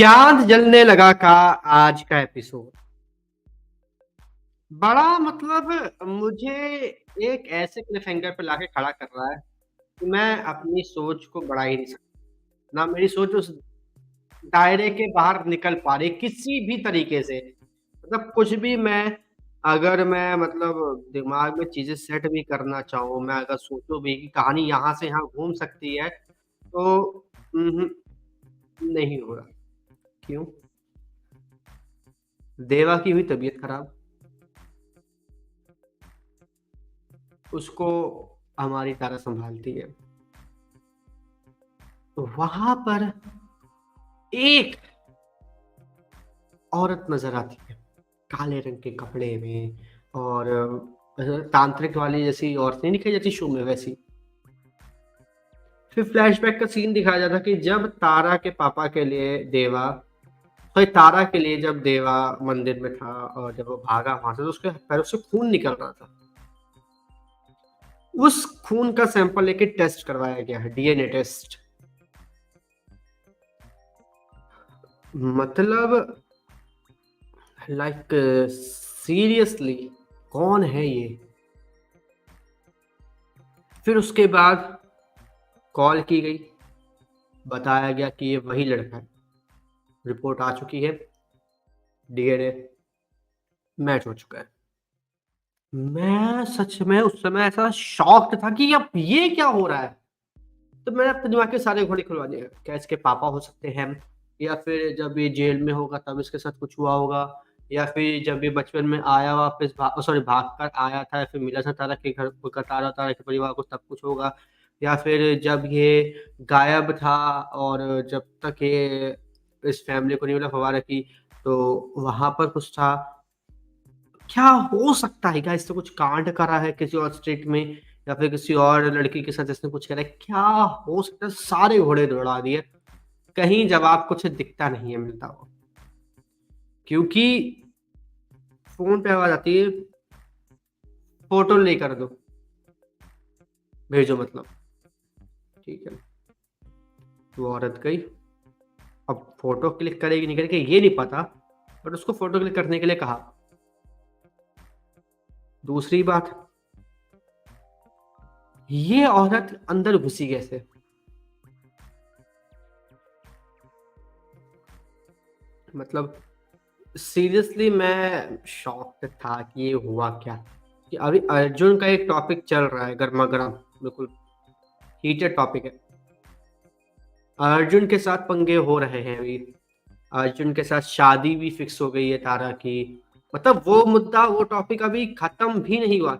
चाँद जलने लगा का आज का एपिसोड बड़ा मुझे एक ऐसे क्लिफ़हैंगर पे लाके खड़ा कर रहा है कि मैं अपनी सोच को बढ़ा ही नहीं सकता। ना मेरी सोच उस दायरे के बाहर निकल पा रही किसी भी तरीके से। कुछ भी मैं दिमाग में चीज़ें सेट भी करना चाहूँ, मैं अगर सोचूँ भी कि कहानी यहाँ से यहाँ घूम सकती है, तो उहुँ, नहीं हो रहा। क्यों? देवा की हुई तबीयत खराब, उसको हमारी तारा सँभालती है। तो वहाँ पर एक औरत नज़र आती है, काले रंग के कपड़े में और तांत्रिक वाली जैसी औरत नहीं दिखाई जाती शो में वैसी। फिर फ्लैशबैक का सीन दिखाया जाता है कि जब तारा के पापा के लिए देवा सॉरी तारा के लिए जब देवा मंदिर में था और जब वो भागा वहाँ से तो उसके पैरों से खून निकल रहा था। उस खून का सैंपल लेके टेस्ट करवाया गया है, डीएनए टेस्ट। मतलब लाइक सीरियसली कौन है ये? फिर उसके बाद कॉल की गई, बताया गया कि ये वही लड़का है। रिपोर्ट आ चुकी है, डीएनए मैच हो चुका है। मैं सच में उस समय ऐसा शॉक्ड था कि अब ये क्या हो रहा है? तो मैंने अपने दिमाग के सारे घोड़े खुलवा दिए। क्या इसके पापा हो सकते हैं? या फिर जब ये जेल में होगा तब इसके साथ कुछ हुआ होगा? या फिर जब ये बचपन में आया वापस भाग कर आया था या फिर मिला था तारा के घर को तारा के परिवार को तब कुछ होगा? या फिर जब ये गायब था और जब तक ये इस फैमिली को नहीं मिला फव्वारा की, तो वहाँ पर कुछ था। क्या हो सकता है? क्या इसने कुछ कांड करा है किसी और स्टेट में या फिर किसी और लड़की के साथ इसने कुछ करा है? क्या हो सकता है? सारे घोड़े दौड़ा दिए। कहीं जवाब कुछ दिखता नहीं है मिलता हुआ। क्योंकि फ़ोन पे आवाज़ आती है, फ़ोटो लेकर दो, भेजो ठीक है। वो औरत गई, अब फ़ोटो क्लिक करेगी नहीं करेगी ये नहीं पता, बट उसको फ़ोटो क्लिक करने के लिए कहा। दूसरी बात, ये औरत अंदर घुसी कैसे? मतलब सीरियसली मैं शॉक्ड था कि ये हुआ क्या? कि अभी अर्जुन का एक टॉपिक चल रहा है गरमा-गरम, बिल्कुल हीटेड टॉपिक है। अर्जुन के साथ पंगे हो रहे हैं अभी। अर्जुन के साथ शादी भी फिक्स हो गई है तारा की। वो मुद्दा, वो टॉपिक अभी खत्म भी नहीं हुआ।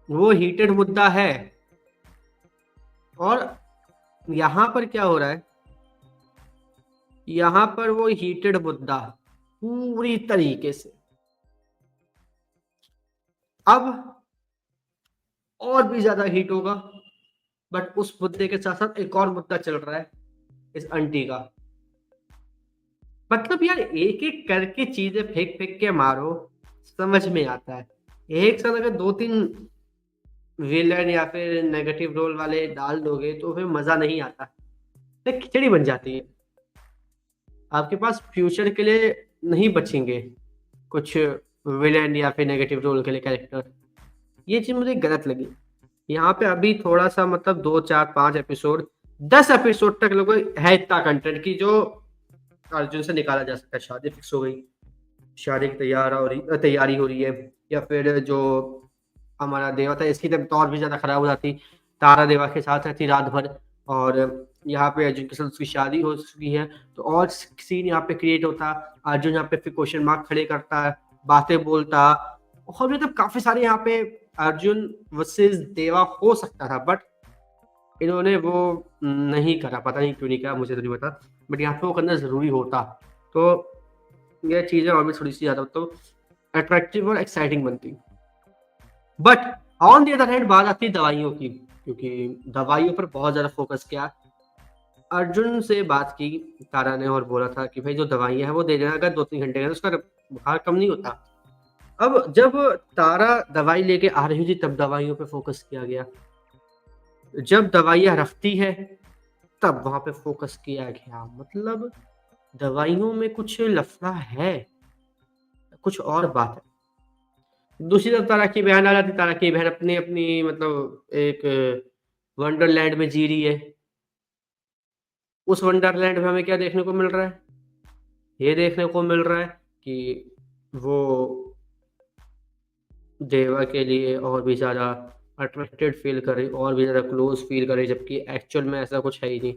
वो हीटेड मुद्दा है और यहाँ पर क्या हो रहा है? यहाँ पर वो हीटेड मुद्दा पूरी तरीके से अब और भी ज़्यादा हीट होगा। बट उस मुद्दे के साथ-साथ एक और मुद्दा चल रहा है, इस आंटी का। यार एक-एक करके चीज़ें फेंक-फेंक के मारो, समझ में आता है। एक साथ अगर 2-3 विलेन या फिर नेगेटिव रोल वाले डाल दोगे तो फिर मज़ा नहीं आता। फिर खिचड़ी बन जाती है। आपके पास फ्यूचर के लिए नहीं बचेंगे कुछ विलेन या फिर नेगेटिव रोल के लिए कैरेक्टर। ये चीज़ मुझे गलत लगी। यहाँ पे अभी थोड़ा-सा 2, 4, 5 एपिसोड 10 एपिसोड तक लोगों है इतना कंटेंट कि जो अर्जुन से निकाला जा सकता है। शादी फिक्स हो गई, शादी की तैयारी हो रही है या फिर जो हमारा देवा था इसकी तबीयत और भी ज़्यादा खराब हो जाती। तारा देवा के साथ रहती रात भर और यहाँ पे अर्जुन के साथ उसकी शादी हो चुकी है, तो और सीन यहाँ पे क्रिएट होता। अर्जुन यहाँ पे फिर क्वेश्चन मार्क खड़े करता है, बातें बोलता और काफ़ी सारे यहाँ पे अर्जुन वर्सेस देवा हो सकता था बट इन्होंने वो नहीं करा, पता नहीं क्यों नहीं करा मुझे तो नहीं पता। बट यहाँ पे वो करना ज़रूरी होता। तो ये चीज़ें और भी थोड़ी-सी ज़्यादा अट्रैक्टिव और एक्साइटिंग बनती। But on the other hand बात आती है दवाइयों की, क्योंकि दवाइयों पर बहुत ज़्यादा फ़ोकस किया। अर्जुन से बात की तारा ने और बोला था कि भाई जो दवाइयाँ हैं वो दे देना अगर 2-3 घंटे के अंदर उसका बुखार कम नहीं होता। अब जब तारा दवाई लेके आ रही थी तब दवाइयों पे फ़ोकस किया गया। जब दवाइयाँ रखती है तब वहाँ पे फ़ोकस किया गया। दवाइयों में कुछ लफड़ा है, कुछ और बात है। दूसरी तरफ तारा की बहन आ जाती है, तारा की बहन अपनी-अपनी मतलब एक वंडरलैंड में जी रही है। उस वंडरलैंड में हमें क्या देखने को मिल रहा है? ये देखने को मिल रहा है कि वो देवा के लिए और भी ज़्यादा अट्रैक्टेड फ़ील कर रही, और भी ज़्यादा क्लोज़ फ़ील कर रही, जबकि एक्चुअल में ऐसा कुछ है ही नहीं।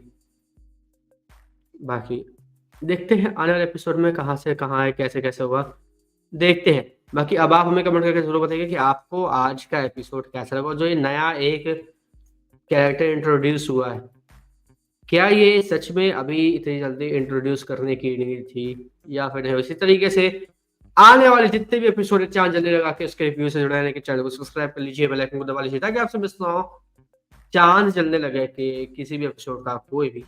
बाकी देखते हैं आने वाले एपिसोड में कहाँ से कहाँ है, कैसे-कैसे होगा, देखते हैं। बाकी अब आप हमें कमेंट करके ज़रूर बताइए कि आपको आज का एपिसोड कैसा लगा और जो ये नया एक कैरेक्टर इंट्रोड्यूस हुआ है, क्या ये सच में अभी इतनी जल्दी इंट्रोड्यूस करने की नीड थी या फिर नहीं? इसी तरीके से आने वाले जितने भी एपिसोड हैं, चाँद जलने लगा के उसके रिव्यू से जुड़े रहने के चैनल को सब्सक्राइब कर लीजिए, बेल आइकन को दबा लीजिए ताकि आपसे मिस ना हो चाँद जलने लगे कि किसी भी एपिसोड का कोई भी।